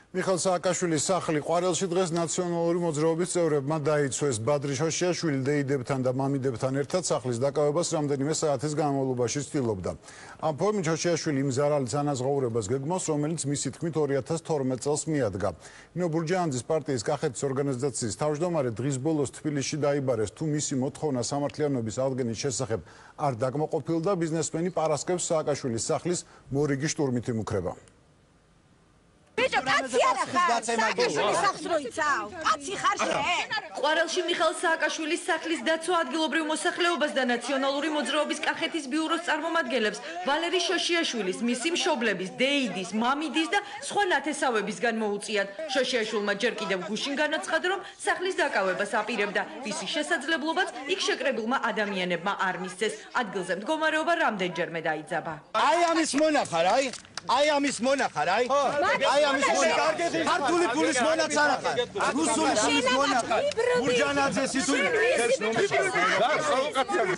მიხეილ სააკაშვილის სახლი ყვარელში დღეს ნაციონალური მოძრაობის წევრებმა დაიცვეს. ბადრი შოშიაშვილი დეიდებთან და მამიდებთან ერთად სახლის დაკავებას რამდენიმე საათის განმავლობაში ცდილობდა. ამ ფორმით შოშიაშვილი იმ ზარალის ანაზღაურებას გეგმავს, რომელიც მისი თქმით 2012 წელს მიადგა. ნინო ბურჯაანძის პარტიის კახეთის ორგანიზაციის თავმჯდომარე დღის ბოლოს თბილისში დაიბარეს, თუ მისი მოთხოვნა სამართლიანობის აღდგენის შესახებ არ დაკმაყოფილდა, ბიზნესმენი პარასკევს სააკაშვილის სახლის მორიგი შტურმით იმუქრება. ყვარელში მიხეილ სააკაშვილის სახლის დაცვა ადგილობრივ მოსახლეობას და ნაციონალური მოძრაობის კახეთის ბიუროს წარმომადგენლებს ვალერი შოშიაშვილის, მისი მშობლების, დეიდის, მამიდის და სხვა ნათესავებისგან მოუწიათ. შოშიაშვილმა ჯერ კიდევ გუშინ განაცხადა, რომ სახლის დაკავებას აპირებდა, ისი შესაძლებლობაც იქ შეკრებილმა ადამიანებმა არ მისცეს. ადგილზე მდგომარეობა რამდენჯერმე დაიძაბა. აი ამის მონახარ, აი ამის მონახარ, აი ამის მონახარ. ქართული ფულის მონახარ, რუსული ფულის მონახარ. ბურჯანაძეს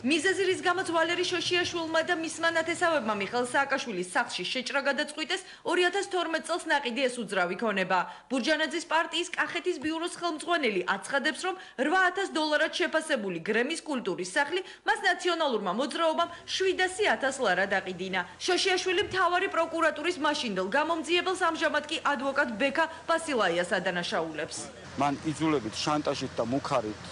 მიზეზი რის გამოც ვალერი შოშიაშვილმა და მისმა ნათესავებმა მიხეილ სააკაშვილის სახლში შეჭრა გადაწყვიტეს 2012 წელს ნაყიდი ეს უძრავი ქონება. ბურჯანაძის პარტიის კახეთის ბიუროს ხელმძღვანელი აცხადებს, რომ $8,000 შეფასებული გრემის კულტურის სახლი მას ნაციონალურმა მოძრაობამ 700,000 ლარა დაყიდინა. შოშიაშვილი მთავარი პროკურატურის მაშინდელ გამომძიებელს ამჟამად კი ადვოკატ ბექა ბასილაიას ადანაშაულებს. მან იძულებით შანტაჟით და მუქარით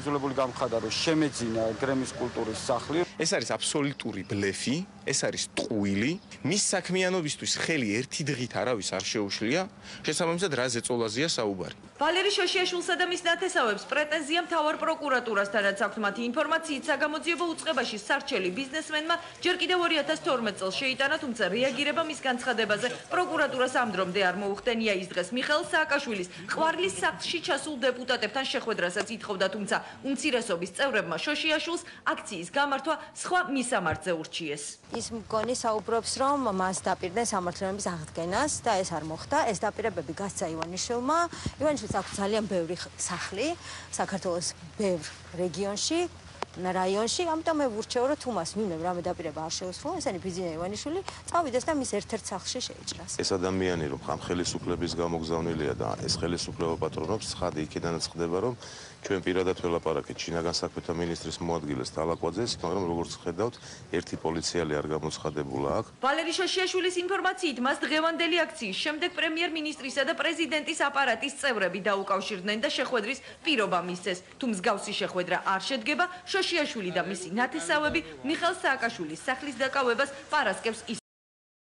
იძულებული გამხადა, რომ შემეძინა გრემის კულტურის სახლი. ეს არის აბსოლუტური ბლეფი, ეს არის ტყუილი. მის საქმიანობისთვის ხელი ერთი დღით არავის არ შეუშლია, შესაბამისად რა ზეწოლაზეა საუბარი. ვალერი შოშიაშვილსა და მის ნათესავებს პრეტენზია მთავარ პროკურატურასთანაც აქვთ. მათი ინფორმაციით საგამოძიებო უწყებაში სარჩელი ბიზნესმენმა ჯერ კიდევ 2012 წელს შეიტანა, თუმცა რეაგირება მის განცხადებაზე პროკურატურას ამ დრომდე არ მოუხდენია. ის დღეს მიხეილ სააკაშვილის ყვარლის სახლში ჩასულ დეპუტატებთან შეხვედრასაც ითხოვდა, თუმცა უმცირესობის წევრებმა შოშიაშვილს აქციის გამართვა სხვა მისამართზე ურჩიეს. ის მგონი საუბრობს, რომ მას დაპირდნენ სამართლიანობის აღდგენას და ეს არ მოხდა. ეს დაპირებები გასცა ივანიშვილმა. ივანიშვილს აქვს ძალიან ბევრი სახლი საქართველოს ბევრ რეგიონში, რაიონში, ამიტომ მე ვურჩევ, რომ თუ მას ვინმე რამე დაპირება არ შეუსრულა, ესენი ბიზინა ივანიშვილი წავიდეს და მის ერთ-ერთ სახლში შეიჭრას. ეს ადამიანი რომ ხან ხელისუფლების გამოგზავნილია და ეს ხელისუფლება პატრონობს, ხადი იქიდანაც ხდება, რომ ჩვენ პირადად ველაპარაკეთ შინაგან საქმეთა მინისტრის მოადგილეს თალაკვაძეს, მაგრამ როგორც ხედავთ, ერთი პოლიციელი არ გამოცხადებულა აქ. ვალერი შოშიაშვილის ინფორმაციით, მას დღევანდელი აქციის შემდეგ პრემიერ-მინისტრისა და პრეზიდენტის აპარატის წევრები დაუკავშირდნენ და შეხვედრის პირობა მისცეს. თუ მსგავსი შეხვედრა არ შედგება, შოშიაშვილი და მისი ნათესავები მიხეილ სააკაშვილის სახლის დაკავებას პარასკევს